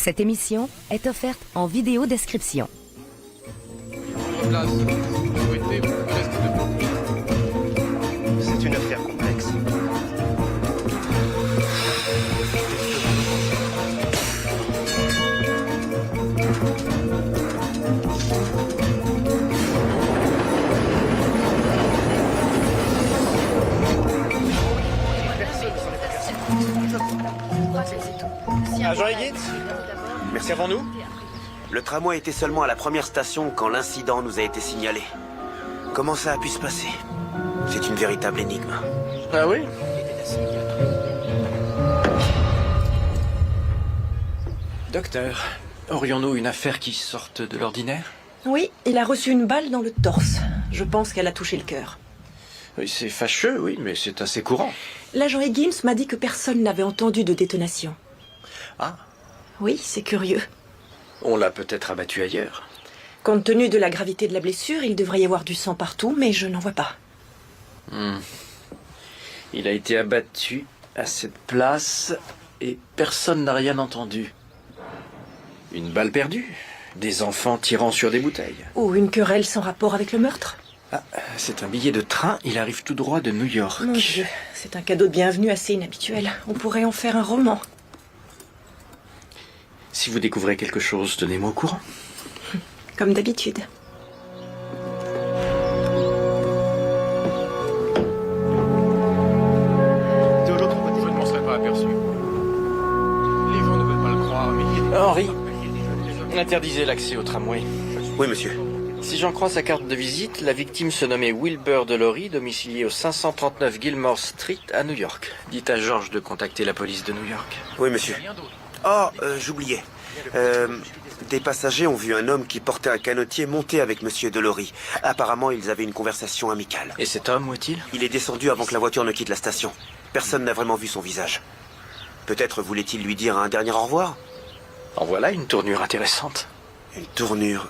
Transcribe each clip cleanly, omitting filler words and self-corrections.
Cette émission est offerte en vidéo description. C'est une affaire complexe. Agent Higgins, merci avant nous. Le tramway était seulement à la première station quand l'incident nous a été signalé. Comment ça a pu se passer? C'est une véritable énigme. Ah oui? Docteur, aurions-nous une affaire qui sorte de l'ordinaire? Oui, il a reçu une balle dans le torse. Je pense qu'elle a touché le cœur. Oui, c'est fâcheux, oui, mais c'est assez courant. L'agent Higgins m'a dit que personne n'avait entendu de détonation. Ah, Oui, c'est curieux. on l'a peut-être abattu ailleurs. Compte tenu de la gravité de la blessure, il devrait y avoir du sang partout, mais je n'en vois pas. Il a été abattu à cette place et personne n'a rien entendu. Une balle perdue, des enfants tirant sur des bouteilles. Ou une querelle sans rapport avec le meurtre. Ah, c'est un billet de train, il arrive tout droit de New York. Mon Dieu, c'est un cadeau de bienvenue assez inhabituel. On pourrait en faire un roman. Si vous découvrez quelque chose, tenez-moi au courant. Comme d'habitude. De l'autre côté. Je ne m'en serais pas aperçu. Les gens ne veulent pas le croire, mais il y a Henri, interdisez l'accès au tramway. Oui, monsieur. Si j'en crois sa carte de visite, la victime se nommait Wilbur Delory, domicilié au 539 Gilmore Street à New York. Dites à George de contacter la police de New York. Oui, monsieur. rien d'autre. Oh, j'oubliais. Des passagers ont vu un homme qui portait un canotier monter avec monsieur Delory. Apparemment, ils avaient une conversation amicale. Et cet homme, où est-il? Il est descendu avant que la voiture ne quitte la station. Personne n'a vraiment vu son visage. Peut-être voulait-il lui dire un dernier au revoir? En voilà une tournure intéressante. Une tournure.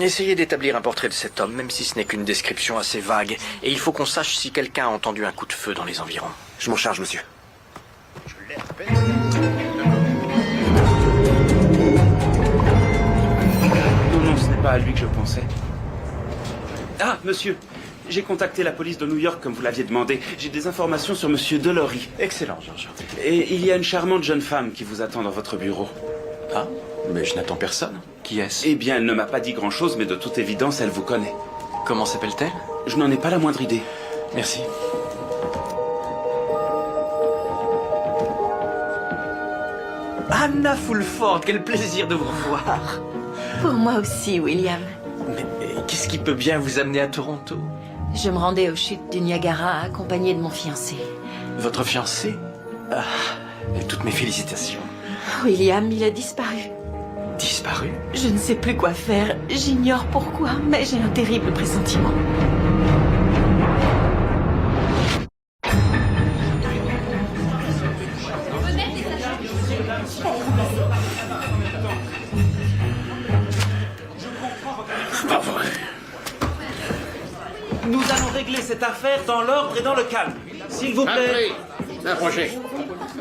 Essayez d'établir un portrait de cet homme, même si ce n'est qu'une description assez vague. Et il faut qu'on sache si quelqu'un a entendu un coup de feu dans les environs. Je m'en charge, monsieur. Non, ce n'est pas à lui que je pensais. Ah, monsieur, j'ai contacté la police de New York comme vous l'aviez demandé. J'ai des informations sur monsieur Delory. Excellent, George. Et il y a une charmante jeune femme qui vous attend dans votre bureau. Ah, mais je n'attends personne. Qui est-ce? Eh bien, elle ne m'a pas dit grand-chose, mais de toute évidence, elle vous connaît. Comment s'appelle-t-elle? Je n'en ai pas la moindre idée. Merci. Anna Fulford, quel plaisir de vous revoir. Pour moi aussi, William. Mais qu'est-ce qui peut bien vous amener à Toronto? Je me rendais aux chutes du Niagara accompagnée de mon fiancé. Votre fiancé? Ah, et toutes mes félicitations. William, il a disparu. Disparu? Je ne sais plus quoi faire. J'ignore pourquoi, mais j'ai un terrible pressentiment. Pas vrai. Nous allons régler cette affaire dans l'ordre et dans le calme. S'il vous plaît. Approchez.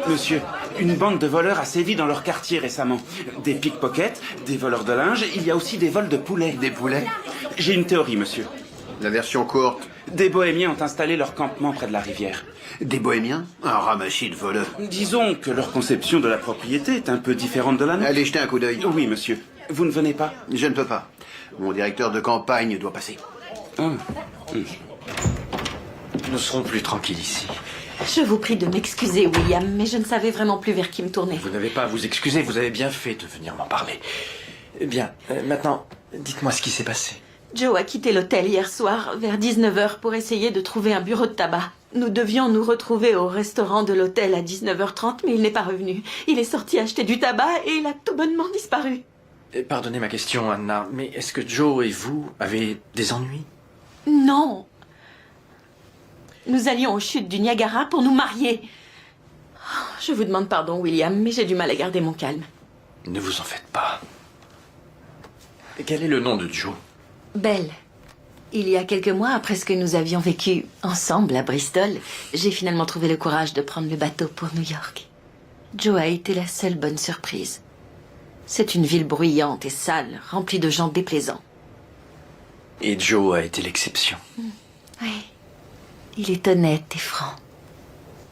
Monsieur, une bande de voleurs a sévi dans leur quartier récemment. Des pickpockets, des voleurs de linge, il y a aussi des vols de poulets. Des poulets? J'ai une théorie, monsieur. La version courte. Des bohémiens ont installé leur campement près de la rivière. Des bohémiens? Un ramassis de voleurs. Disons que leur conception de la propriété est un peu différente de la nôtre. Allez jeter un coup d'œil. Oui, monsieur. Vous ne venez pas? Je ne peux pas. Mon directeur de campagne doit passer. Hum. Nous ne serons plus tranquilles ici. Je vous prie de m'excuser, William, mais je ne savais vraiment plus vers qui me tourner. Vous n'avez pas à vous excuser, vous avez bien fait de venir m'en parler. Eh bien, maintenant, dites-moi ce qui s'est passé. Joe a quitté l'hôtel hier soir vers 19h pour essayer de trouver un bureau de tabac. Nous devions nous retrouver au restaurant de l'hôtel à 19h30, mais il n'est pas revenu. Il est sorti acheter du tabac et il a tout bonnement disparu. Pardonnez ma question, Anna, mais est-ce que Joe et vous avez des ennuis? Non. Nous allions aux chutes du Niagara pour nous marier. Oh, je vous demande pardon, William, mais j'ai du mal à garder mon calme. Ne vous en faites pas. Et quel est le nom de Joe? Belle. Il y a quelques mois, après ce que nous avions vécu ensemble à Bristol, j'ai finalement trouvé le courage de prendre le bateau pour New York. Joe a été la seule bonne surprise. C'est une ville bruyante et sale, remplie de gens déplaisants. Et Joe a été l'exception. Oui. Il est honnête et franc.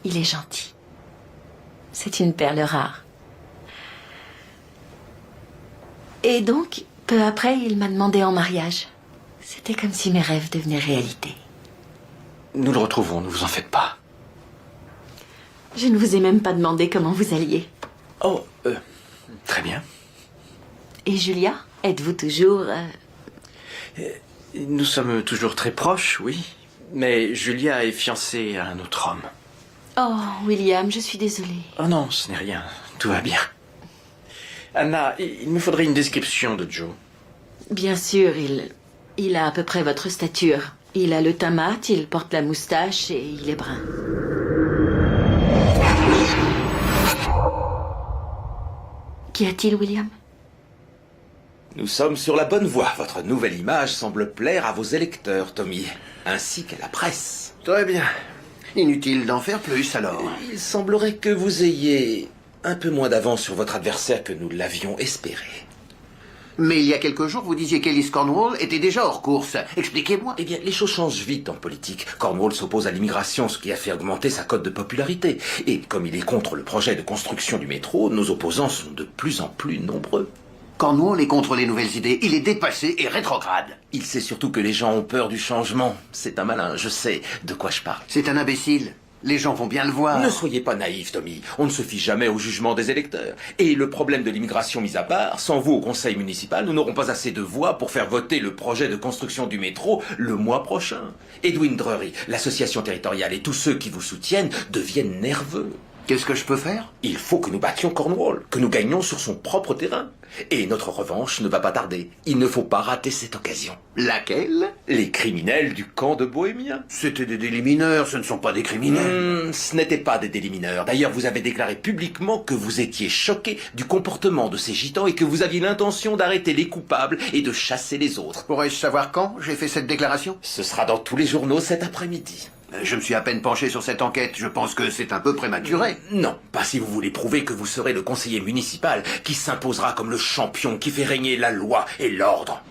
Il est gentil. C'est une perle rare. Et donc, peu après, il m'a demandé en mariage. C'était comme si mes rêves devenaient réalité. Nous le retrouvons, ne vous en faites pas. Je ne vous ai même pas demandé comment vous alliez. Oh, très bien. Et Julia, êtes-vous toujours... Nous sommes toujours très proches, oui. Mais Julia est fiancée à un autre homme. Oh, William, je suis désolée. Oh non, ce n'est rien. Tout va bien. Anna, il me faudrait une description de Joe. Bien sûr, il a à peu près votre stature. Il a le teint mat, il porte la moustache et il est brun. Qu'y a-t-il, William? Nous sommes sur la bonne voie. Votre nouvelle image semble plaire à vos électeurs, Tommy, ainsi qu'à la presse. Très bien. Inutile d'en faire plus, alors. Il semblerait que vous ayez un peu moins d'avance sur votre adversaire que nous l'avions espéré. Mais il y a quelques jours, vous disiez qu'Ellis Cornwall était déjà hors course. Expliquez-moi. Eh bien, les choses changent vite en politique. Cornwall s'oppose à l'immigration, ce qui a fait augmenter sa cote de popularité. Et comme il est contre le projet de construction du métro, nos opposants sont de plus en plus nombreux. Cornwall est contre les nouvelles idées. Il est dépassé et rétrograde. Il sait surtout que les gens ont peur du changement. C'est un malin, je sais de quoi je parle. C'est un imbécile. Les gens vont bien le voir. Ne soyez pas naïf, Tommy. On ne se fie jamais au jugement des électeurs. Et le problème de l'immigration mis à part, sans vous au conseil municipal, nous n'aurons pas assez de voix pour faire voter le projet de construction du métro le mois prochain. Edwin Drury, l'association territoriale et tous ceux qui vous soutiennent deviennent nerveux. Qu'est-ce que je peux faire? Il faut que nous battions Cornwall, que nous gagnions sur son propre terrain. Et notre revanche ne va pas tarder. Il ne faut pas rater cette occasion. Laquelle? Les criminels du camp de Bohémiens. C'était des délits mineurs, ce ne sont pas des criminels. Ce n'était pas des délits mineurs. D'ailleurs, vous avez déclaré publiquement que vous étiez choqué du comportement de ces gitans et que vous aviez l'intention d'arrêter les coupables et de chasser les autres. Pourrais-je savoir quand j'ai fait cette déclaration? Ce sera dans tous les journaux cet après-midi. Je me suis à peine penché sur cette enquête. Je pense que c'est un peu prématuré. Non, pas si vous voulez prouver que vous serez le conseiller municipal qui s'imposera comme le champion qui fait régner la loi et l'ordre.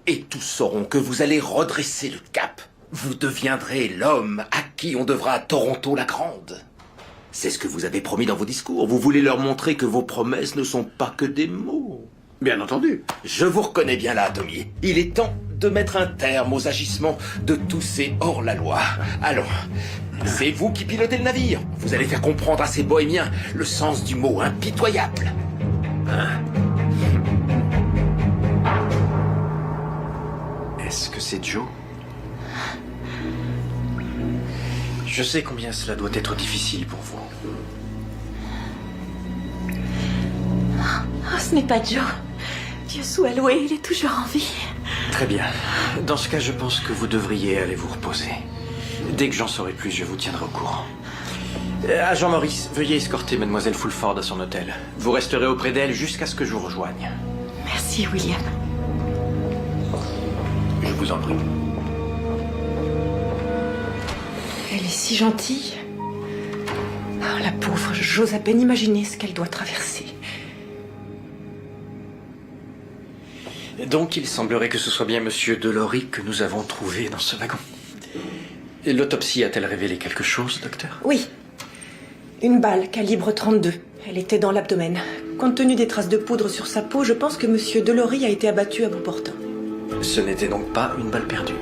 Et tous sauront que vous allez redresser le cap. Vous deviendrez l'homme à qui on devra Toronto la Grande. C'est ce que vous avez promis dans vos discours. Vous voulez leur montrer que vos promesses ne sont pas que des mots. Bien entendu. Je vous reconnais bien là, Tommy. Il est temps de mettre un terme aux agissements de tous ces hors-la-loi. Allons, c'est vous qui pilotez le navire. Vous allez faire comprendre à ces bohémiens le sens du mot impitoyable. Est-ce que c'est Joe? Je sais combien cela doit être difficile pour vous. Oh, ce n'est pas Joe. Dieu soit loué, il est toujours en vie. Très bien. Dans ce cas, je pense que vous devriez aller vous reposer. Dès que j'en saurai plus, je vous tiendrai au courant. Agent Maurice, veuillez escorter Mademoiselle Fulford à son hôtel. Vous resterez auprès d'elle jusqu'à ce que je vous rejoigne. Merci, William. Je vous en prie. Elle est si gentille. Oh, la pauvre, j'ose à peine imaginer ce qu'elle doit traverser. Donc, il semblerait que ce soit bien Monsieur Delory que nous avons trouvé dans ce wagon. Et l'autopsie a-t-elle révélé quelque chose, docteur? Oui. Une balle, calibre 32. Elle était dans l'abdomen. Compte tenu des traces de poudre sur sa peau, je pense que Monsieur Delory a été abattu à bout portant. Ce n'était donc pas une balle perdue.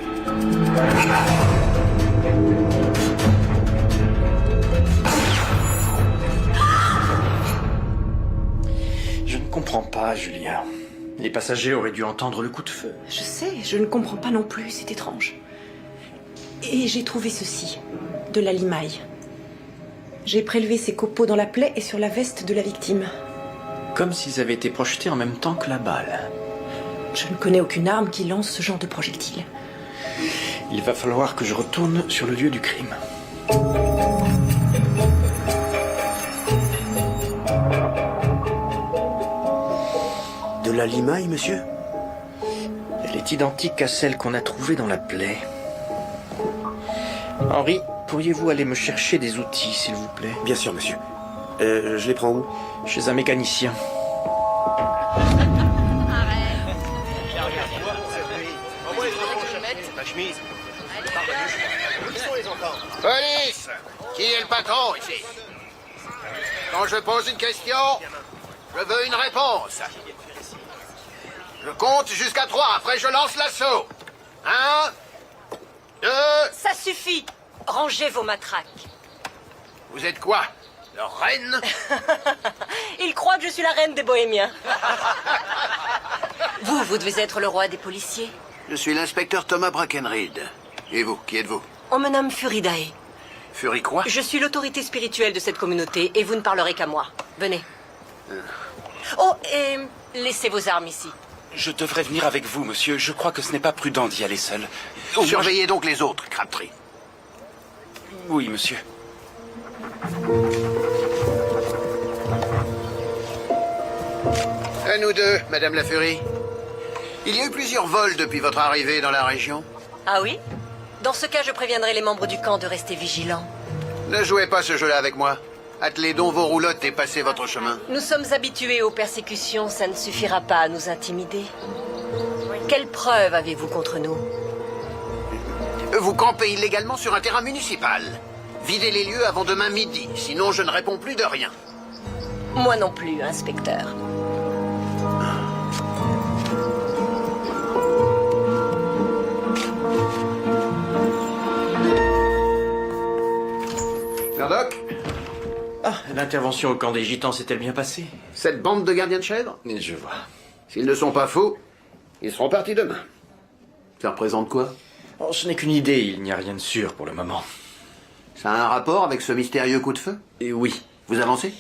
Je ne comprends pas, Julia. Les passagers auraient dû entendre le coup de feu. Je sais, je ne comprends pas non plus, c'est étrange. Et j'ai trouvé ceci, de la limaille. J'ai prélevé ces copeaux dans la plaie et sur la veste de la victime. Comme s'ils avaient été projetés en même temps que la balle. Je ne connais aucune arme qui lance ce genre de projectile. Il va falloir que je retourne sur le lieu du crime. De la limaille, monsieur? Elle est identique à celle qu'on a trouvée dans la plaie. Henri, pourriez-vous aller me chercher des outils, s'il vous plaît? Bien sûr, monsieur. Je les prends où? Chez un mécanicien. Police! Qui est le patron ici? Quand je pose une question, je veux une réponse. Je compte jusqu'à 3, après je lance l'assaut. 1, 2... Ça suffit. Rangez vos matraques. Vous êtes quoi? Leur reine? Il croit que je suis la reine des bohémiens. Vous devez être le roi des policiers. Je suis l'inspecteur Thomas Brackenreed. Et vous, qui êtes-vous? On me nomme Furidae. Fury quoi? Je suis l'autorité spirituelle de cette communauté et vous ne parlerez qu'à moi. Venez. Oh, et laissez vos armes ici. Je devrais venir avec vous, monsieur. Je crois que ce n'est pas prudent d'y aller seul. Oh, Surveillez donc les autres, Crabtree. Oui, monsieur. À nous deux, Madame la Fury. Il y a eu plusieurs vols depuis votre arrivée dans la région. Ah oui? Dans ce cas, je préviendrai les membres du camp de rester vigilants. Ne jouez pas ce jeu-là avec moi. Attelez donc vos roulottes et passez votre chemin. Nous sommes habitués aux persécutions, ça ne suffira pas à nous intimider. Quelle preuve avez-vous contre nous? Vous campez illégalement sur un terrain municipal. Videz les lieux avant demain midi, sinon je ne réponds plus de rien. Moi non plus, inspecteur. Murdoch? Ah, l'intervention au camp des gitans s'est-elle bien passée? Cette bande de gardiens de chèvres? Je vois. S'ils ne sont pas faux, ils seront partis demain. Ça représente quoi? Oh, ce n'est qu'une idée, il n'y a rien de sûr pour le moment. Ça a un rapport avec ce mystérieux coup de feu? Et oui. Vous avancez?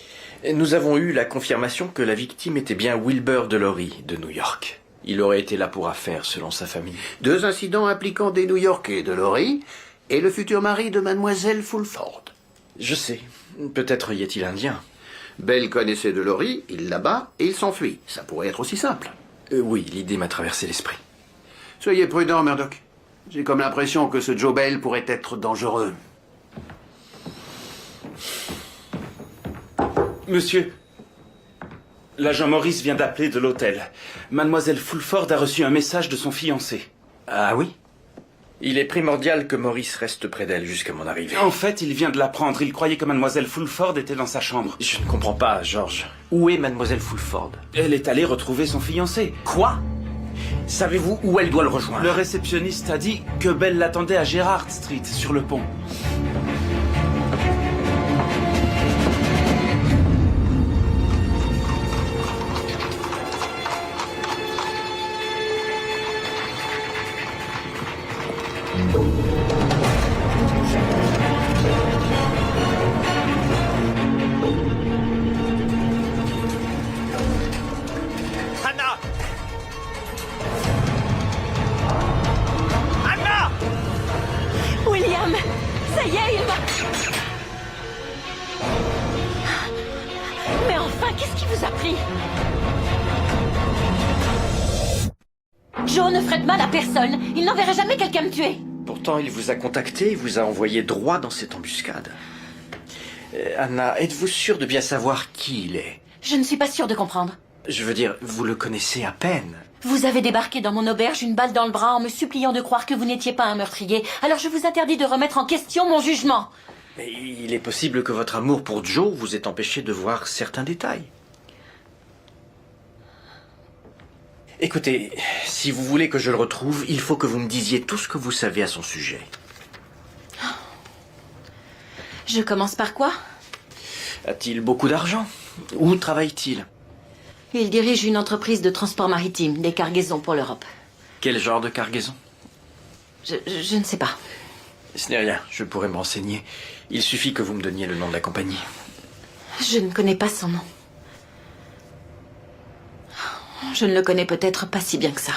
Nous avons eu la confirmation que la victime était bien Wilbur Delory de New York. Il aurait été là pour affaire, selon sa famille. 2 incidents impliquant des New-Yorkais, Delory, et le futur mari de Mademoiselle Fulford. Je sais. Peut-être y est-il indien. Bell connaissait Delory, il l'abat et il s'enfuit. Ça pourrait être aussi simple. Oui, l'idée m'a traversé l'esprit. Soyez prudent, Murdoch. J'ai comme l'impression que ce Joe Bell pourrait être dangereux. Monsieur, l'agent Morris vient d'appeler de l'hôtel. Mademoiselle Fulford a reçu un message de son fiancé. Ah oui? Il est primordial que Maurice reste près d'elle jusqu'à mon arrivée. En fait, il vient de l'apprendre. Il croyait que Mademoiselle Fulford était dans sa chambre. Je ne comprends pas, George. Où est Mademoiselle Fulford? Elle est allée retrouver son fiancé. Quoi? Savez-vous où elle doit le rejoindre? Le réceptionniste a dit que Belle l'attendait à Gerrard Street, sur le pont. Anna! Anna! William, ça y est, il m'a... Mais enfin, qu'est-ce qui vous a pris? Joe ne ferait de mal à personne. Il n'enverrait jamais quelqu'un me tuer. Pourtant, il vous a contacté et vous a envoyé droit dans cette embuscade. Anna, êtes-vous sûre de bien savoir qui il est? Je ne suis pas sûre de comprendre. Je veux dire, vous le connaissez à peine. Vous avez débarqué dans mon auberge une balle dans le bras en me suppliant de croire que vous n'étiez pas un meurtrier. Alors je vous interdis de remettre en question mon jugement. Mais il est possible que votre amour pour Joe vous ait empêché de voir certains détails. Écoutez, si vous voulez que je le retrouve, il faut que vous me disiez tout ce que vous savez à son sujet. Je commence par quoi? A-t-il beaucoup d'argent? Où travaille-t-il? Il dirige une entreprise de transport maritime, des cargaisons pour l'Europe. Quel genre de cargaison? Je ne sais pas. Ce n'est rien, je pourrais me renseigner. Il suffit que vous me donniez le nom de la compagnie. Je ne connais pas son nom. Je ne le connais peut-être pas si bien que ça.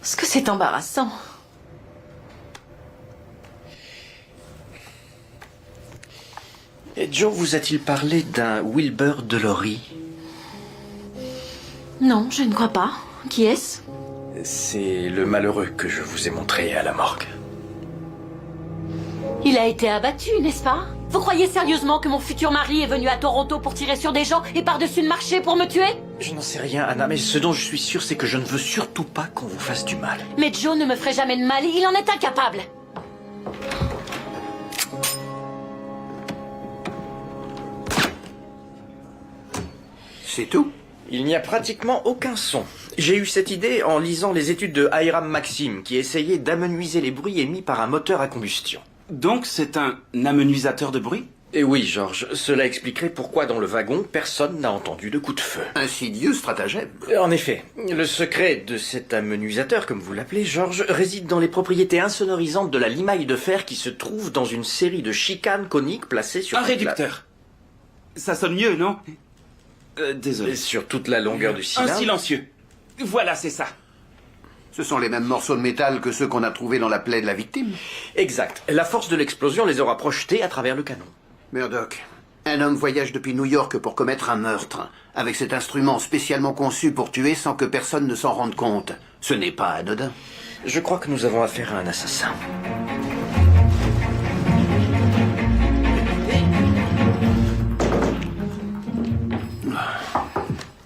Est-ce que c'est embarrassant? Et Joe vous a-t-il parlé d'un Wilbur Delory? Non, je ne crois pas. Qui est-ce? C'est le malheureux que je vous ai montré à la morgue. Il a été abattu, n'est-ce pas? Vous croyez sérieusement que mon futur mari est venu à Toronto pour tirer sur des gens et par-dessus le marché pour me tuer? Je n'en sais rien, Anna, mais ce dont je suis sûr, c'est que je ne veux surtout pas qu'on vous fasse du mal. Mais Joe ne me ferait jamais de mal, il en est incapable. C'est tout? Il n'y a pratiquement aucun son. J'ai eu cette idée en lisant les études de Hiram Maxim, qui essayait d'amenuiser les bruits émis par un moteur à combustion. Donc c'est un amenuisateur de bruit? Et oui, Georges, cela expliquerait pourquoi dans le wagon, personne n'a entendu de coup de feu. Insidieux stratagème. En effet, le secret de cet amenuisateur, comme vous l'appelez, Georges, réside dans les propriétés insonorisantes de la limaille de fer qui se trouve dans une série de chicanes coniques placées sur... Un réducteur. Ça sonne mieux, non? Désolé. Sur toute la longueur du cylindre. Un silencieux. Voilà, c'est ça. Ce sont les mêmes morceaux de métal que ceux qu'on a trouvés dans la plaie de la victime. Exact. La force de l'explosion les aura projetés à travers le canon. Murdoch, un homme voyage depuis New York pour commettre un meurtre, avec cet instrument spécialement conçu pour tuer sans que personne ne s'en rende compte. Ce n'est pas anodin. Je crois que nous avons affaire à un assassin.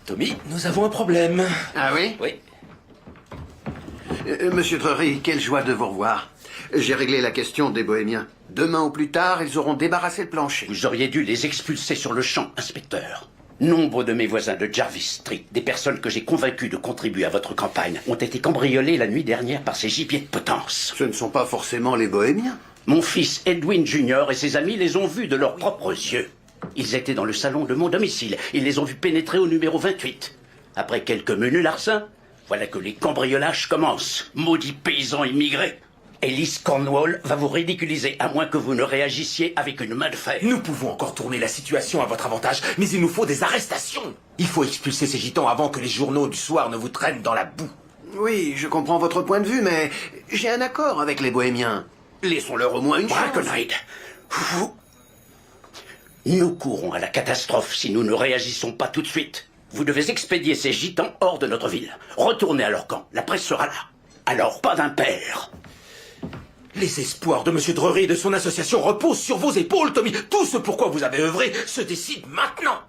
Tommy, nous avons un problème. Ah oui? Oui. Monsieur Drury, quelle joie de vous revoir. J'ai réglé la question des bohémiens. Demain ou plus tard, ils auront débarrassé le plancher. Vous auriez dû les expulser sur le champ, inspecteur. Nombre de mes voisins de Jarvis Street, des personnes que j'ai convaincues de contribuer à votre campagne, ont été cambriolées la nuit dernière par ces gibiers de potence. Ce ne sont pas forcément les bohémiens. Mon fils Edwin Jr. et ses amis les ont vus de leurs propres yeux. Ils étaient dans le salon de mon domicile. Ils les ont vus pénétrer au numéro 28. Après quelques menus larcins, voilà que les cambriolages commencent. Maudits paysans immigrés. Ellis Cornwall va vous ridiculiser, à moins que vous ne réagissiez avec une main de fer. Nous pouvons encore tourner la situation à votre avantage, mais il nous faut des arrestations. Il faut expulser ces gitans avant que les journaux du soir ne vous traînent dans la boue. Oui, je comprends votre point de vue, mais j'ai un accord avec les bohémiens. Laissons-leur au moins une chance. Brackenhide, nous courons à la catastrophe si nous ne réagissons pas tout de suite. Vous devez expédier ces gitans hors de notre ville. Retournez à leur camp, la presse sera là. Alors, pas d'impair. Les espoirs de M. Drury et de son association reposent sur vos épaules, Tommy. Tout ce pourquoi vous avez œuvré se décide maintenant.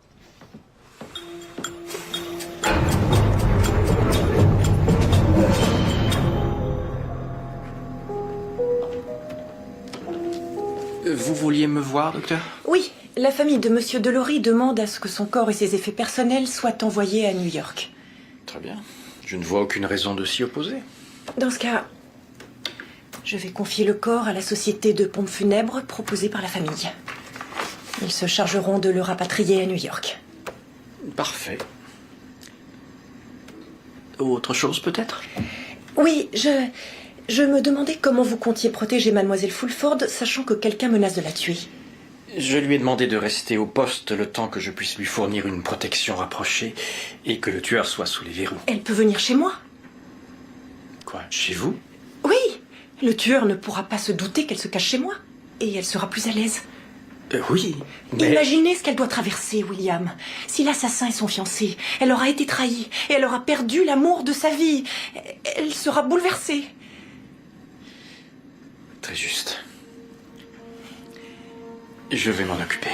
Vous vouliez me voir, docteur? Oui, la famille de Monsieur Delory demande à ce que son corps et ses effets personnels soient envoyés à New York. Très bien. Je ne vois aucune raison de s'y opposer. Dans ce cas, je vais confier le corps à la société de pompes funèbres proposée par la famille. Ils se chargeront de le rapatrier à New York. Parfait. Autre chose, peut-être? Oui, je me demandais comment vous comptiez protéger Mademoiselle Fulford, sachant que quelqu'un menace de la tuer. Je lui ai demandé de rester au poste le temps que je puisse lui fournir une protection rapprochée et que le tueur soit sous les verrous. Elle peut venir chez moi. Quoi, chez vous? Oui, le tueur ne pourra pas se douter qu'elle se cache chez moi. Et elle sera plus à l'aise. Oui, mais... Imaginez ce qu'elle doit traverser, William. Si l'assassin est son fiancé, elle aura été trahie et elle aura perdu l'amour de sa vie. Elle sera bouleversée. Très juste. Je vais m'en occuper.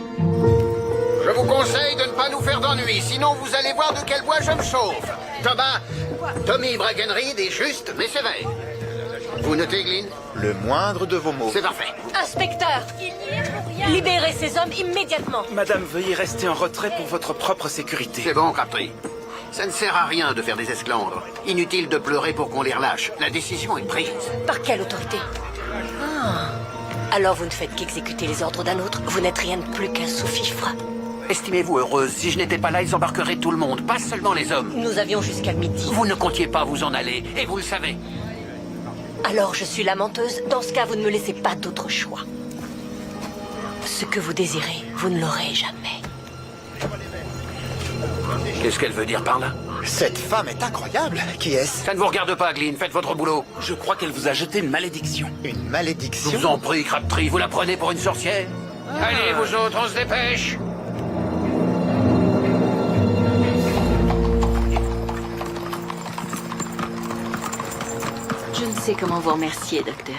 Je vous conseille de ne pas nous faire d'ennuis, sinon vous allez voir de quel bois je me chauffe. Tommy Brackenhide est juste, mais sévère. Vous notez, Glynn? Le moindre de vos mots. C'est parfait. Inspecteur, libérez ces hommes immédiatement. Madame, veuillez rester en retrait pour votre propre sécurité. C'est bon, Crabtree. Ça ne sert à rien de faire des esclandres. Inutile de pleurer pour qu'on les relâche. La décision est prise. Par quelle autorité? Alors vous ne faites qu'exécuter les ordres d'un autre. Vous n'êtes rien de plus qu'un sous-fifre. Estimez-vous heureuse. Si je n'étais pas là, ils embarqueraient tout le monde, pas seulement les hommes. Nous avions jusqu'à midi. Vous ne comptiez pas vous en aller, et vous le savez. Alors je suis la menteuse. Dans ce cas, vous ne me laissez pas d'autre choix. Ce que vous désirez, vous ne l'aurez jamais. Qu'est-ce qu'elle veut dire par là? Cette femme est incroyable. Qui est-ce? Ça ne vous regarde pas, Glynn. Faites votre boulot. Je crois qu'elle vous a jeté une malédiction. Une malédiction? Je vous en prie, Crabtree, vous la prenez pour une sorcière? Allez, vous autres, on se dépêche. Je ne sais comment vous remercier, docteur.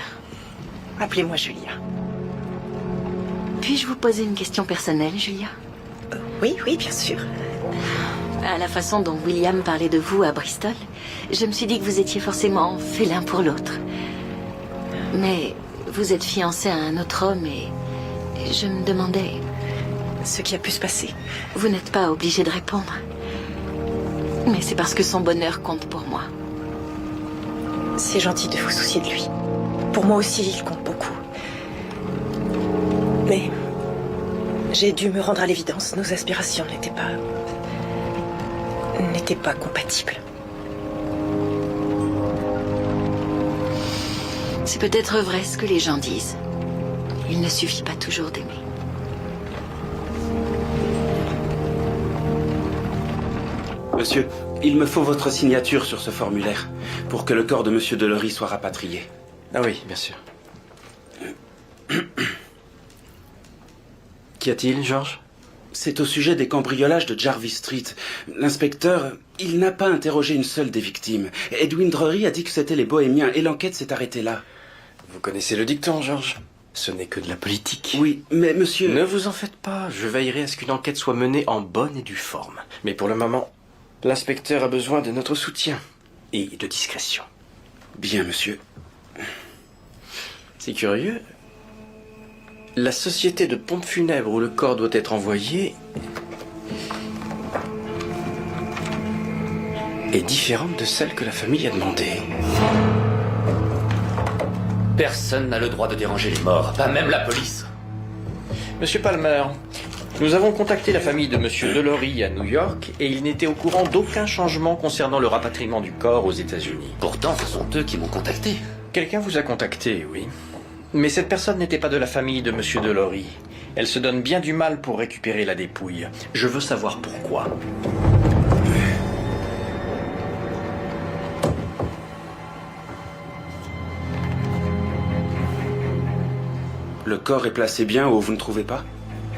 Appelez-moi Julia. Puis-je vous poser une question personnelle, Julia? Oui, oui, bien sûr. À la façon dont William parlait de vous à Bristol, je me suis dit que vous étiez forcément fait l'un pour l'autre. Mais vous êtes fiancé à un autre homme et je me demandais... Ce qui a pu se passer. Vous n'êtes pas obligé de répondre. Mais c'est parce que son bonheur compte pour moi. C'est gentil de vous soucier de lui. Pour moi aussi, il compte beaucoup. Mais j'ai dû me rendre à l'évidence. Nos aspirations n'étaient pas compatibles. C'est peut-être vrai ce que les gens disent. Il ne suffit pas toujours d'aimer. Monsieur, il me faut votre signature sur ce formulaire pour que le corps de Monsieur Delory soit rapatrié. Ah oui, bien sûr. Qu'y a-t-il, George? C'est au sujet des cambriolages de Jarvis Street. L'inspecteur, il n'a pas interrogé une seule des victimes. Edwin Drury a dit que c'était les Bohémiens et l'enquête s'est arrêtée là. Vous connaissez le dicton, George? Ce n'est que de la politique. Oui, mais monsieur... Ne vous en faites pas, je veillerai à ce qu'une enquête soit menée en bonne et due forme. Mais pour le moment, l'inspecteur a besoin de notre soutien et de discrétion. Bien, monsieur. C'est curieux. La société de pompe funèbre où le corps doit être envoyé est différente de celle que la famille a demandée. Personne n'a le droit de déranger les morts, pas même la police. Monsieur Palmer, nous avons contacté la famille de Monsieur Delory à New York et ils n'étaient au courant d'aucun changement concernant le rapatriement du corps aux États-Unis. Pourtant, ce sont eux qui m'ont contacté. Quelqu'un vous a contacté, oui. Mais cette personne n'était pas de la famille de Monsieur Delory. Elle se donne bien du mal pour récupérer la dépouille. Je veux savoir pourquoi. Le corps est placé bien où vous ne trouvez pas?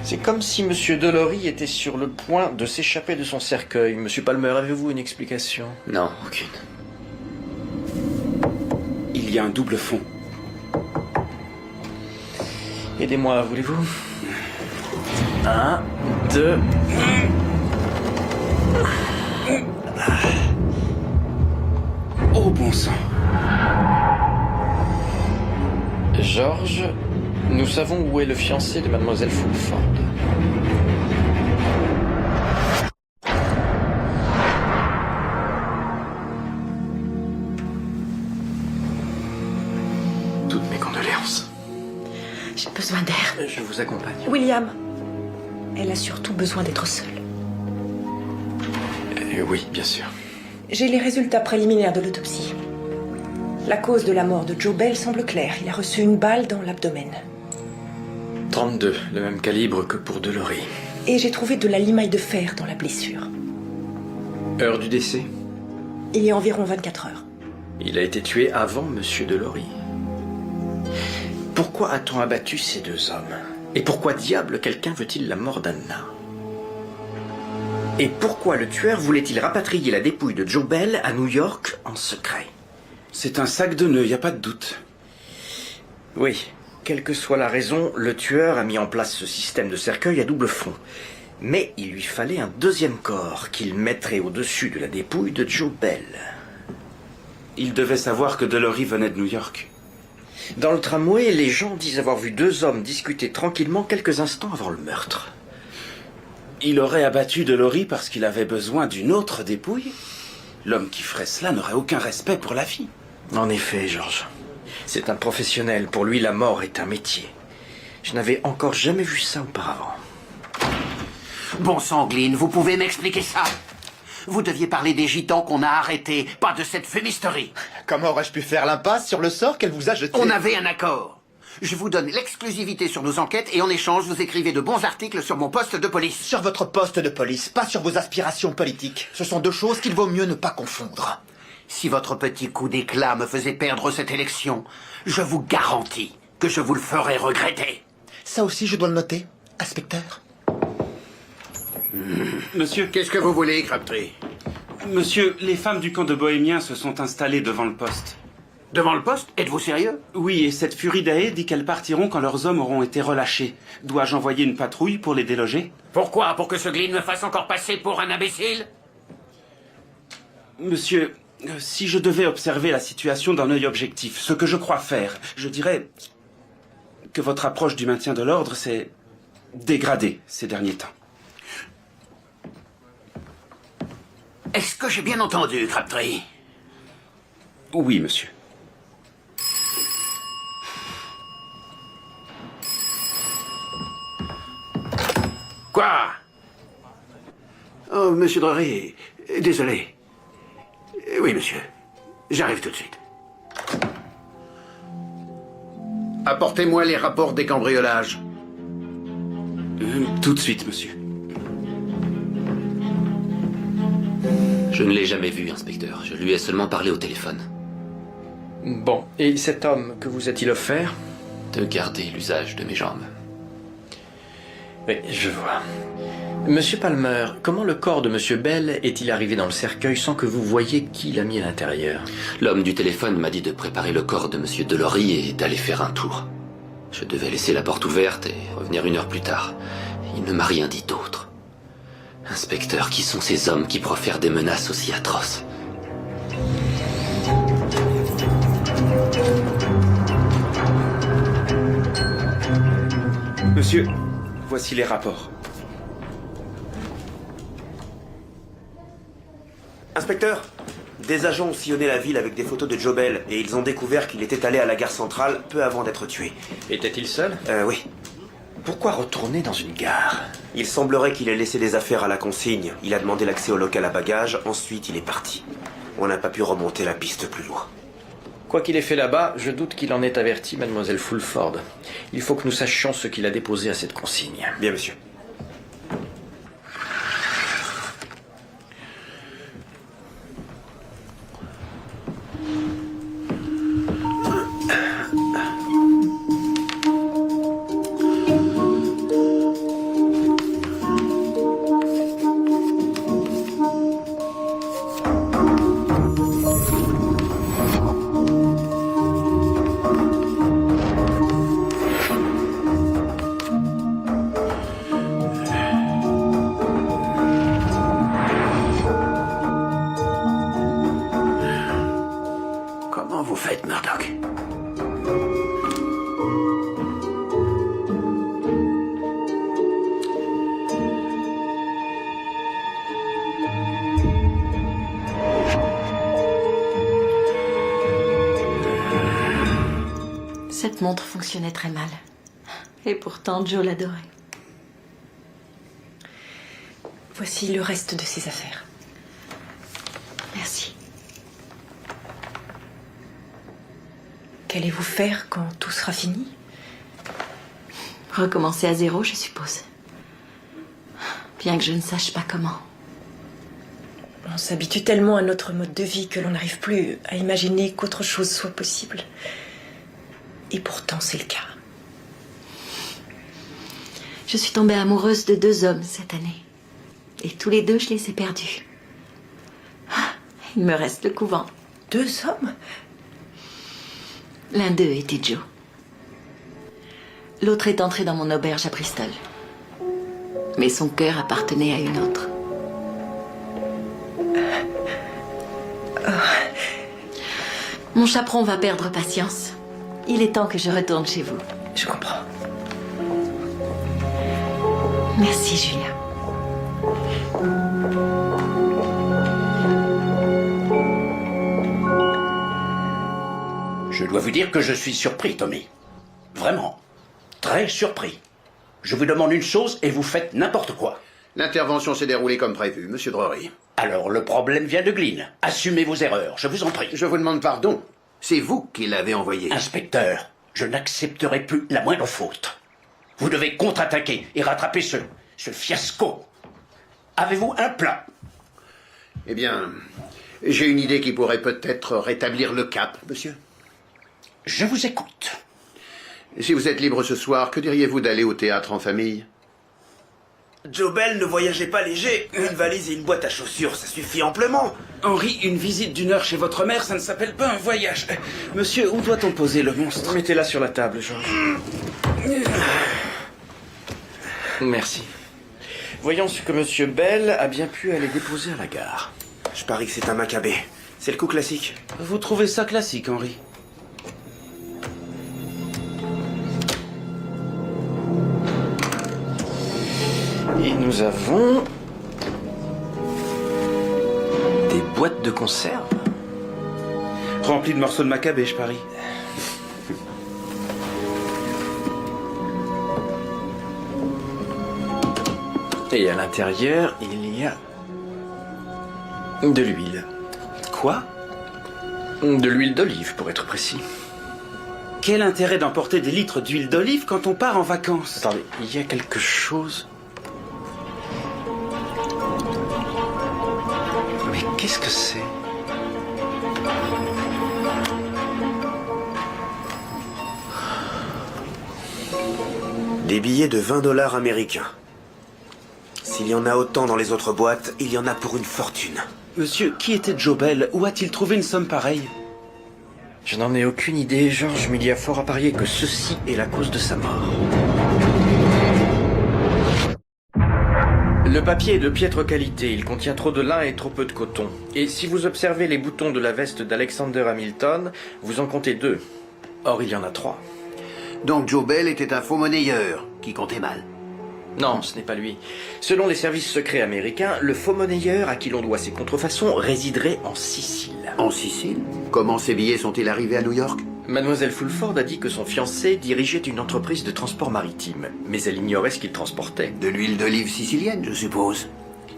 C'est comme si Monsieur Delory était sur le point de s'échapper de son cercueil. Monsieur Palmer, avez-vous une explication? Non, aucune. Il y a un double fond. Aidez-moi, voulez-vous? 1, 2... Oh bon sang. George, nous savons où est le fiancé de Mademoiselle Fulford. Toutes mes condoléances. J'ai besoin d'air. Je vous accompagne. William, elle a surtout besoin d'être seule. Oui, bien sûr. J'ai les résultats préliminaires de l'autopsie. La cause de la mort de Joe Bell semble claire. Il a reçu une balle dans l'abdomen. 32, le même calibre que pour Delory. Et j'ai trouvé de la limaille de fer dans la blessure. Heure du décès? Il y a environ 24 heures. Il a été tué avant Monsieur Delory. Pourquoi a-t-on abattu ces deux hommes? Et pourquoi diable quelqu'un veut-il la mort d'Anna? Et pourquoi le tueur voulait-il rapatrier la dépouille de Joe Bell à New York en secret? C'est un sac de nœuds, y a pas de doute. Oui, quelle que soit la raison, le tueur a mis en place ce système de cercueil à double fond. Mais il lui fallait un deuxième corps qu'il mettrait au-dessus de la dépouille de Joe Bell. Il devait savoir que Delory venait de New York. Dans le tramway, les gens disent avoir vu deux hommes discuter tranquillement quelques instants avant le meurtre. Il aurait abattu Delory parce qu'il avait besoin d'une autre dépouille? L'homme qui ferait cela n'aurait aucun respect pour la vie. En effet, George. C'est un professionnel. Pour lui, la mort est un métier. Je n'avais encore jamais vu ça auparavant. Bon sang, Glynn, vous pouvez m'expliquer ça? Vous deviez parler des gitans qu'on a arrêtés, pas de cette fumisterie. Comment aurais-je pu faire l'impasse sur le sort qu'elle vous a jeté? On avait un accord. Je vous donne l'exclusivité sur nos enquêtes et en échange, vous écrivez de bons articles sur mon poste de police. Sur votre poste de police, pas sur vos aspirations politiques. Ce sont deux choses qu'il vaut mieux ne pas confondre. Si votre petit coup d'éclat me faisait perdre cette élection, je vous garantis que je vous le ferai regretter. Ça aussi, je dois le noter, inspecteur. Monsieur... Qu'est-ce que vous voulez, Crabtree? Monsieur, les femmes du camp de Bohémiens se sont installées devant le poste. Devant le poste? Êtes-vous sérieux? Oui, et cette furie d'Aé dit qu'elles partiront quand leurs hommes auront été relâchés. Dois-je envoyer une patrouille pour les déloger? Pourquoi? Pour que ce Glynn me fasse encore passer pour un imbécile? Monsieur, si je devais observer la situation d'un œil objectif, ce que je crois faire, je dirais que votre approche du maintien de l'ordre s'est dégradée ces derniers temps. Est-ce que j'ai bien entendu, Crabtree? Oui, monsieur. Quoi? Oh, monsieur Drury, désolé. Oui, monsieur. J'arrive tout de suite. Apportez-moi les rapports des cambriolages. Tout de suite, monsieur. Je ne l'ai jamais vu, inspecteur. Je lui ai seulement parlé au téléphone. Bon, et cet homme, que vous a-t-il offert? De garder l'usage de mes jambes. Oui, je vois. Monsieur Palmer, comment le corps de Monsieur Bell est-il arrivé dans le cercueil sans que vous voyiez qui l'a mis à l'intérieur? L'homme du téléphone m'a dit de préparer le corps de Monsieur Delory et d'aller faire un tour. Je devais laisser la porte ouverte et revenir 1 heure plus tard. Il ne m'a rien dit d'autre. Inspecteur, qui sont ces hommes qui profèrent des menaces aussi atroces? Monsieur, voici les rapports. Inspecteur, des agents ont sillonné la ville avec des photos de Joe Bell et ils ont découvert qu'il était allé à la gare centrale peu avant d'être tué. Était-il seul? Oui. Pourquoi retourner dans une gare? Il semblerait qu'il ait laissé des affaires à la consigne. Il a demandé l'accès au local à bagages, ensuite il est parti. On n'a pas pu remonter la piste plus loin. Quoi qu'il ait fait là-bas, je doute qu'il en ait averti mademoiselle Fulford. Il faut que nous sachions ce qu'il a déposé à cette consigne. Bien, monsieur. Comment vous faites, Murdoch? Cette montre fonctionnait très mal. Et pourtant, Joe l'adorait. Voici le reste de ses affaires. Merci. Qu'allez-vous faire quand tout sera fini? Recommencer à zéro, je suppose. Bien que je ne sache pas comment. On s'habitue tellement à notre mode de vie que l'on n'arrive plus à imaginer qu'autre chose soit possible. Et pourtant, c'est le cas. Je suis tombée amoureuse de 2 hommes cette année. Et tous les 2, je les ai perdus. Il me reste le couvent. 2 hommes? L'un d'eux était Joe. L'autre est entré dans mon auberge à Bristol. Mais son cœur appartenait à une autre. Mon chaperon va perdre patience. Il est temps que je retourne chez vous. Je comprends. Merci, Julia. Je dois vous dire que je suis surpris, Tommy. Vraiment. Très surpris. Je vous demande une chose et vous faites n'importe quoi. L'intervention s'est déroulée comme prévu, monsieur Drury. Alors, le problème vient de Glynn. Assumez vos erreurs, je vous en prie. Je vous demande pardon. C'est vous qui l'avez envoyé. Inspecteur, je n'accepterai plus la moindre faute. Vous devez contre-attaquer et rattraper ce fiasco. Avez-vous un plan? Eh bien, j'ai une idée qui pourrait peut-être rétablir le cap, monsieur. Je vous écoute. Si vous êtes libre ce soir, que diriez-vous d'aller au théâtre en famille? Joe Bell ne voyageait pas léger. Une valise et une boîte à chaussures, ça suffit amplement. Henri, une visite d'1 heure chez votre mère, ça ne s'appelle pas un voyage. Monsieur, où doit-on poser le monstre? Mettez-la sur la table, Georges. Merci. Voyons ce que Monsieur Bell a bien pu aller déposer à la gare. Je parie que c'est un Maccabée. C'est le coup classique. Vous trouvez ça classique, Henri? Et nous avons... des boîtes de conserve. Rempli de morceaux de Maccabée, je parie. Et à l'intérieur, il y a... de l'huile. Quoi? De l'huile d'olive, pour être précis. Quel intérêt d'emporter des litres d'huile d'olive quand on part en vacances? Attendez, il y a quelque chose... Mais qu'est-ce que c'est? Des billets de 20 $ américains. S'il y en a autant dans les autres boîtes, il y en a pour une fortune. Monsieur, qui était Joe Bell? Où a-t-il trouvé une somme pareille? Je n'en ai aucune idée, Georges, mais il y a fort à parier que ceci est la cause de sa mort. Le papier est de piètre qualité, il contient trop de lin et trop peu de coton. Et si vous observez les boutons de la veste d'Alexander Hamilton, vous en comptez 2. Or, il y en a 3. Donc Joe Bell était un faux monnayeur, qui comptait mal. Non, ce n'est pas lui. Selon les services secrets américains, le faux monnayeur à qui l'on doit ces contrefaçons résiderait en Sicile. En Sicile? Comment ces billets sont-ils arrivés à New York? Mademoiselle Fulford a dit que son fiancé dirigeait une entreprise de transport maritime, mais elle ignorait ce qu'il transportait. De l'huile d'olive sicilienne, je suppose.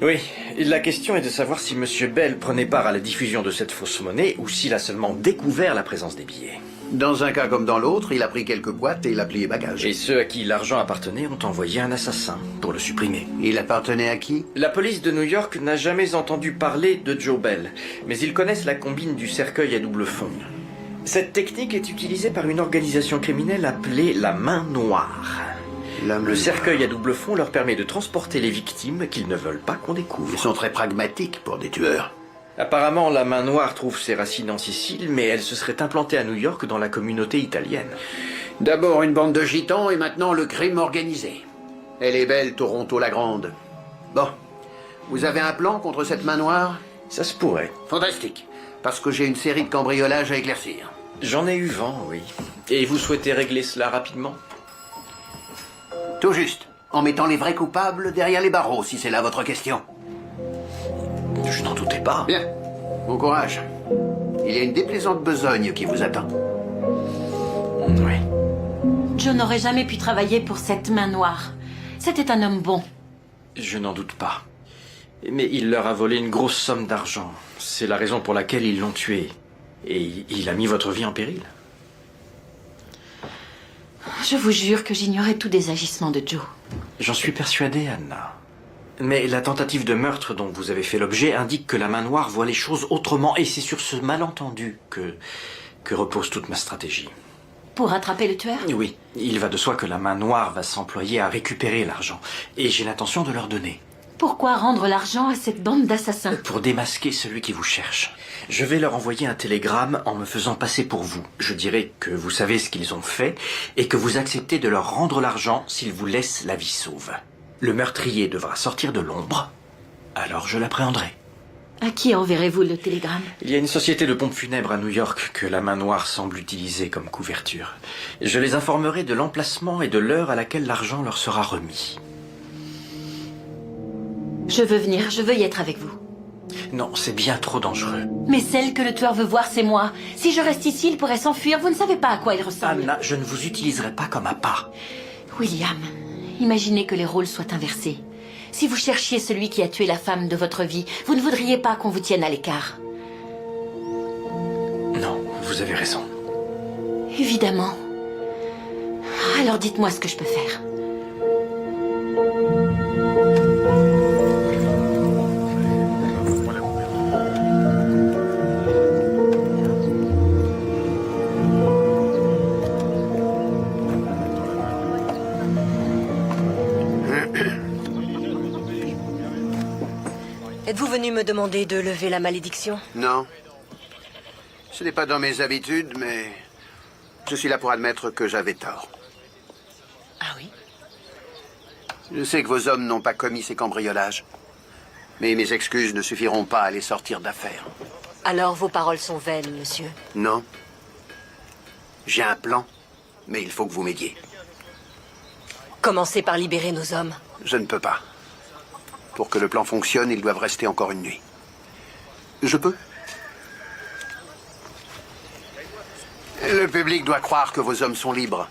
Oui, la question est de savoir si Monsieur Bell prenait part à la diffusion de cette fausse monnaie ou s'il a seulement découvert la présence des billets. Dans un cas comme dans l'autre, il a pris quelques boîtes et il a plié bagages. Et ceux à qui l'argent appartenait ont envoyé un assassin pour le supprimer. Il appartenait à qui? La police de New York n'a jamais entendu parler de Joe Bell, mais ils connaissent la combine du cercueil à double fond. Cette technique est utilisée par une organisation criminelle appelée la Main Noire. Le cercueil à double fond leur permet de transporter les victimes qu'ils ne veulent pas qu'on découvre. Ils sont très pragmatiques pour des tueurs. Apparemment, la Main Noire trouve ses racines en Sicile, mais elle se serait implantée à New York dans la communauté italienne. D'abord une bande de gitans et maintenant le crime organisé. Elle est belle, Toronto la Grande. Bon, vous avez un plan contre cette Main Noire? Ça se pourrait. Fantastique, parce que j'ai une série de cambriolages à éclaircir. J'en ai eu vent, oui. Et vous souhaitez régler cela rapidement? Tout juste, en mettant les vrais coupables derrière les barreaux, si c'est là votre question. Je n'en doutais pas. Bien, bon courage. Il y a une déplaisante besogne qui vous attend. Oui. Joe n'aurait jamais pu travailler pour cette Main Noire. C'était un homme bon. Je n'en doute pas. Mais il leur a volé une grosse somme d'argent. C'est la raison pour laquelle ils l'ont tué. Et il a mis votre vie en péril. Je vous jure que j'ignorais tous des agissements de Joe. J'en suis persuadé, Anna. Mais la tentative de meurtre dont vous avez fait l'objet indique que la Main Noire voit les choses autrement, et c'est sur ce malentendu que repose toute ma stratégie. Pour rattraper le tueur? Oui, il va de soi que la Main Noire va s'employer à récupérer l'argent, et j'ai l'intention de leur donner. Pourquoi rendre l'argent à cette bande d'assassins? Pour démasquer celui qui vous cherche. Je vais leur envoyer un télégramme en me faisant passer pour vous. Je dirai que vous savez ce qu'ils ont fait, et que vous acceptez de leur rendre l'argent s'ils vous laissent la vie sauve. Le meurtrier devra sortir de l'ombre, alors je l'appréhenderai. À qui enverrez-vous le télégramme? Il y a une société de pompes funèbres à New York que la Main Noire semble utiliser comme couverture. Je les informerai de l'emplacement et de l'heure à laquelle l'argent leur sera remis. Je veux venir, je veux y être avec vous. Non, c'est bien trop dangereux. Mais celle que le tueur veut voir, c'est moi. Si je reste ici, il pourrait s'enfuir. Vous ne savez pas à quoi il ressemble. Anna, je ne vous utiliserai pas comme appât. William, imaginez que les rôles soient inversés. Si vous cherchiez celui qui a tué la femme de votre vie, vous ne voudriez pas qu'on vous tienne à l'écart. Non, vous avez raison. Évidemment. Alors dites-moi ce que je peux faire. Êtes-vous venu me demander de lever la malédiction? Non. Ce n'est pas dans mes habitudes, mais je suis là pour admettre que j'avais tort. Ah oui? Je sais que vos hommes n'ont pas commis ces cambriolages. Mais mes excuses ne suffiront pas à les sortir d'affaire. Alors vos paroles sont vaines, monsieur. Non. J'ai un plan, mais il faut que vous m'aidiez. Commencez par libérer nos hommes. Je ne peux pas. Pour que le plan fonctionne, ils doivent rester encore une nuit. Je peux? Le public doit croire que vos hommes sont libres.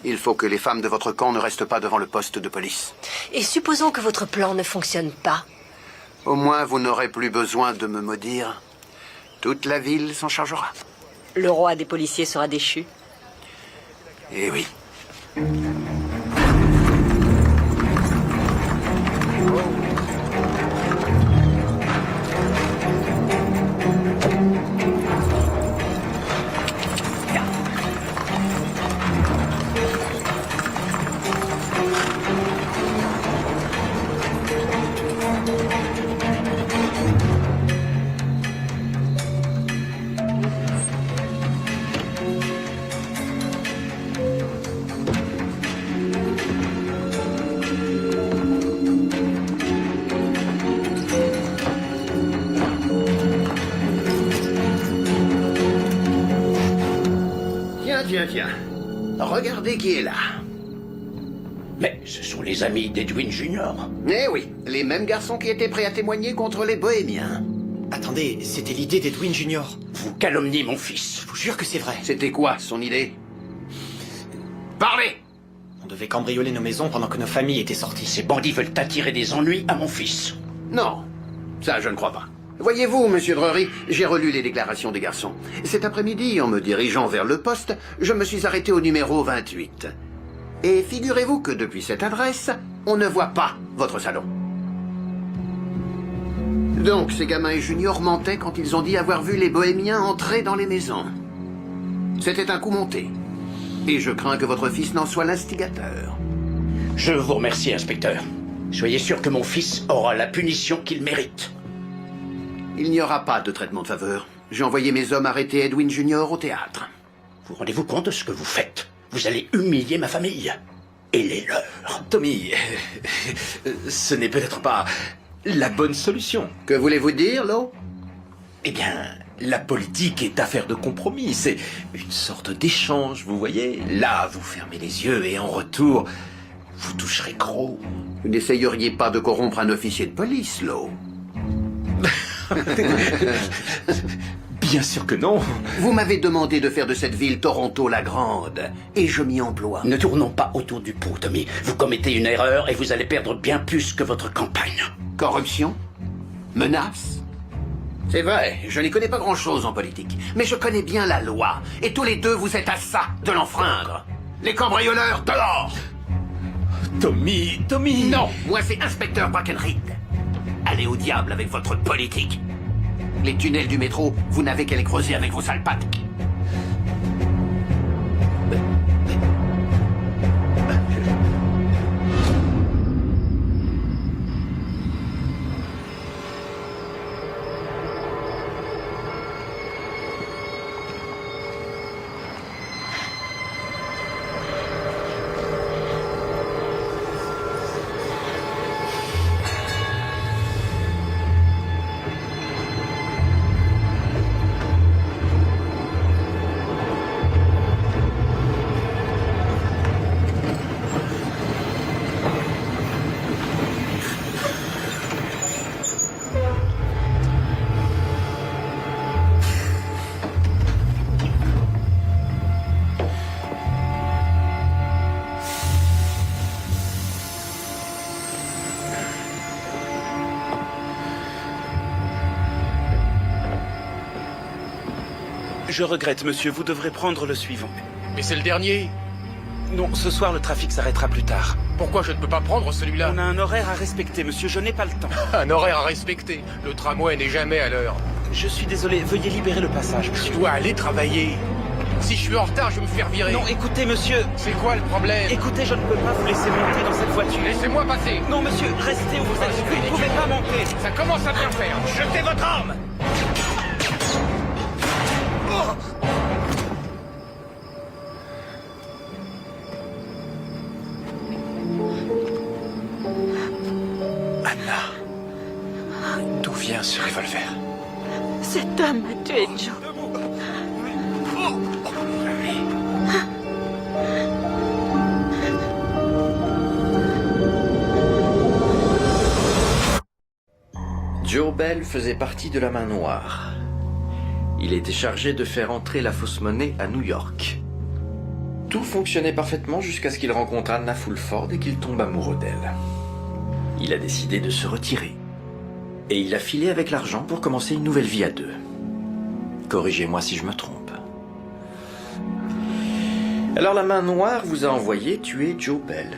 Il faut que les femmes de votre camp ne restent pas devant le poste de police. Et supposons que votre plan ne fonctionne pas. Au moins, vous n'aurez plus besoin de me maudire. Toute la ville s'en chargera. Le roi des policiers sera déchu. Eh oui. Tiens. Regardez qui est là. Mais ce sont les amis d'Edwin Junior. Eh oui, les mêmes garçons qui étaient prêts à témoigner contre les bohémiens. Attendez, c'était l'idée d'Edwin Junior. Vous calomniez mon fils. Je vous jure que c'est vrai. C'était quoi, son idée? Parlez! On devait cambrioler nos maisons pendant que nos familles étaient sorties. Ces bandits veulent attirer des ennuis à mon fils. Non, ça je ne crois pas. Voyez-vous, monsieur Drury, j'ai relu les déclarations des garçons. Cet après-midi, en me dirigeant vers le poste, je me suis arrêté au numéro 28. Et figurez-vous que depuis cette adresse, on ne voit pas votre salon. Donc, ces gamins et juniors mentaient quand ils ont dit avoir vu les bohémiens entrer dans les maisons. C'était un coup monté. Et je crains que votre fils n'en soit l'instigateur. Je vous remercie, inspecteur. Soyez sûr que mon fils aura la punition qu'il mérite. Il n'y aura pas de traitement de faveur. J'ai envoyé mes hommes arrêter Edwin Junior au théâtre. Vous rendez-vous compte de ce que vous faites? Vous allez humilier ma famille. Et les leurs. Tommy, ce n'est peut-être pas la bonne solution. Que voulez-vous dire, Lo? Eh bien, la politique est affaire de compromis. C'est une sorte d'échange, vous voyez. Là, vous fermez les yeux et en retour, vous toucherez gros. Vous n'essayeriez pas de corrompre un officier de police, Lo? Bien sûr que non. Vous m'avez demandé de faire de cette ville Toronto la Grande, et je m'y emploie. Ne tournons pas autour du pot, Tommy. Vous commettez une erreur et vous allez perdre bien plus que votre campagne. Corruption? Menace? C'est vrai, je n'y connais pas grand-chose en politique, mais je connais bien la loi, et tous les deux vous êtes à ça de l'enfreindre. Les cambrioleurs, dehors! Tommy... Non, moi c'est inspecteur Brackenreed. Allez au diable avec votre politique. Les tunnels du métro, vous n'avez qu'à les creuser avec vos sales pattes. Je regrette, monsieur, vous devrez prendre le suivant. Mais c'est le dernier. Non, ce soir, le trafic s'arrêtera plus tard. Pourquoi je ne peux pas prendre celui-là? On a un horaire à respecter, monsieur, je n'ai pas le temps. Un horaire à respecter. Le tramway n'est jamais à l'heure. Je suis désolé, veuillez libérer le passage, monsieur. Tu dois aller travailler. Si je suis en retard, je vais me faire virer. Non, écoutez, monsieur. C'est quoi le problème? Écoutez, je ne peux pas vous laisser monter dans cette voiture. Laissez-moi passer. Non, monsieur, restez où vous êtes. Vous ne pouvez pas monter. Ça commence à bien faire. Jetez votre arme. Anna, d'où vient ce revolver? Cet homme a tué Joe. Joe Bell faisait partie de la Main Noire. Il était chargé de faire entrer la fausse monnaie à New York. Tout fonctionnait parfaitement jusqu'à ce qu'il rencontre Anna Fulford et qu'il tombe amoureux d'elle. Il a décidé de se retirer. Et il a filé avec l'argent pour commencer une nouvelle vie à deux. Corrigez-moi si je me trompe. Alors la Main Noire vous a envoyé tuer Joe Bell.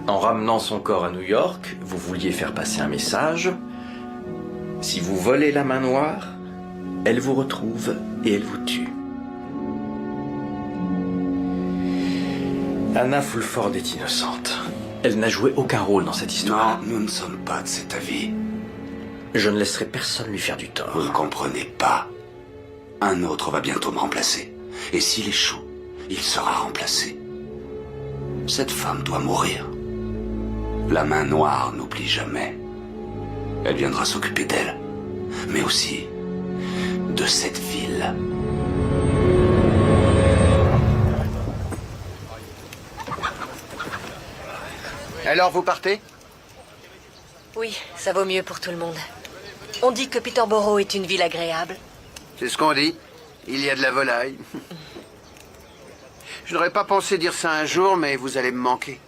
En ramenant son corps à New York, vous vouliez faire passer un message. Si vous volez la Main Noire, elle vous retrouve et elle vous tue. Anna Fulford est innocente. Elle n'a joué aucun rôle dans cette histoire. Non, nous ne sommes pas de cet avis. Je ne laisserai personne lui faire du tort. Vous ne comprenez pas. Un autre va bientôt me remplacer. Et s'il échoue, il sera remplacé. Cette femme doit mourir. La Main Noire n'oublie jamais. Elle viendra s'occuper d'elle, mais aussi de cette ville. Alors vous partez? Oui, ça vaut mieux pour tout le monde. On dit que Peterborough est une ville agréable. C'est ce qu'on dit. Il y a de la volaille. Je n'aurais pas pensé dire ça un jour, mais vous allez me manquer.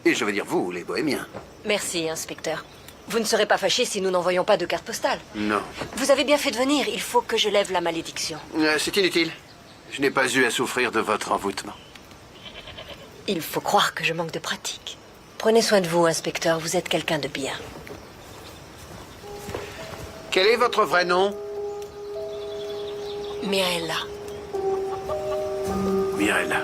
Et je veux dire vous, les bohémiens. Merci, inspecteur. Vous ne serez pas fâché si nous n'envoyons pas de carte postale. Non. Vous avez bien fait de venir. Il faut que je lève la malédiction. C'est inutile. Je n'ai pas eu à souffrir de votre envoûtement. Il faut croire que je manque de pratique. Prenez soin de vous, inspecteur. Vous êtes quelqu'un de bien. Quel est votre vrai nom? Mirella. Mirella.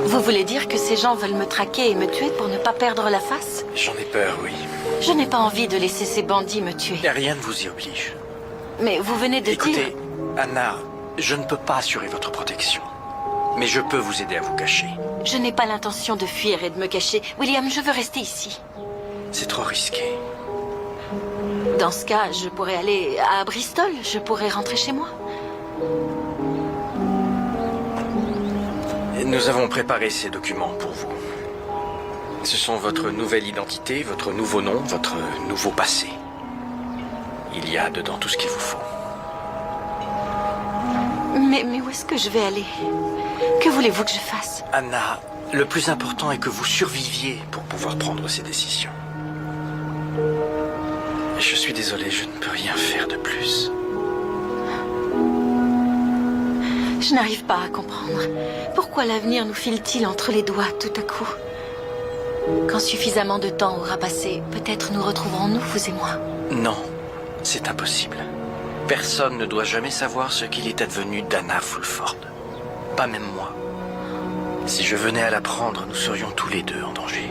Vous voulez dire que ces gens veulent me traquer et me tuer pour ne pas perdre la face? J'en ai peur, oui. Je n'ai pas envie de laisser ces bandits me tuer. Et rien ne vous y oblige. Mais vous venez de Écoutez, dire... Anna, je ne peux pas assurer votre protection. Mais je peux vous aider à vous cacher. Je n'ai pas l'intention de fuir et de me cacher. William, je veux rester ici. C'est trop risqué. Dans ce cas, je pourrais aller à Bristol. Je pourrais rentrer chez moi. Nous avons préparé ces documents pour vous. Ce sont votre nouvelle identité, votre nouveau nom, votre nouveau passé. Il y a dedans tout ce qu'il vous faut. Mais où est-ce que je vais aller? Que voulez-vous que je fasse? Anna, le plus important est que vous surviviez pour pouvoir prendre ces décisions. Je suis désolé, je ne peux rien faire de plus. Je n'arrive pas à comprendre. Pourquoi l'avenir nous file-t-il entre les doigts tout à coup? Quand suffisamment de temps aura passé, peut-être nous retrouverons-nous, vous et moi. Non, c'est impossible. Personne ne doit jamais savoir ce qu'il est advenu d'Anna Fulford. Pas même moi. Si je venais à l'apprendre, nous serions tous les deux en danger.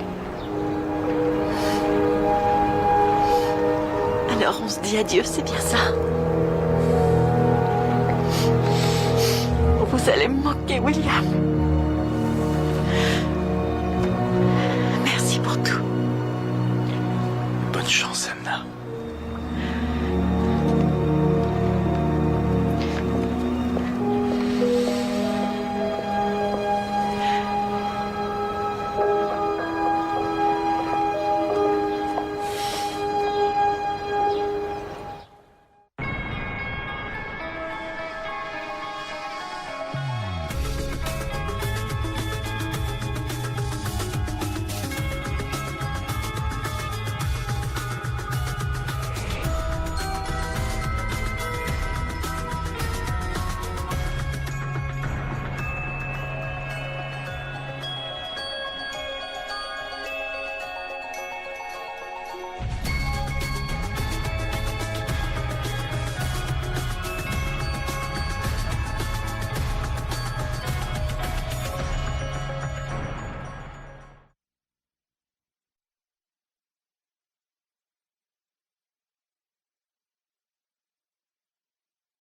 Alors on se dit adieu, c'est bien ça? Vous allez me manquer, William.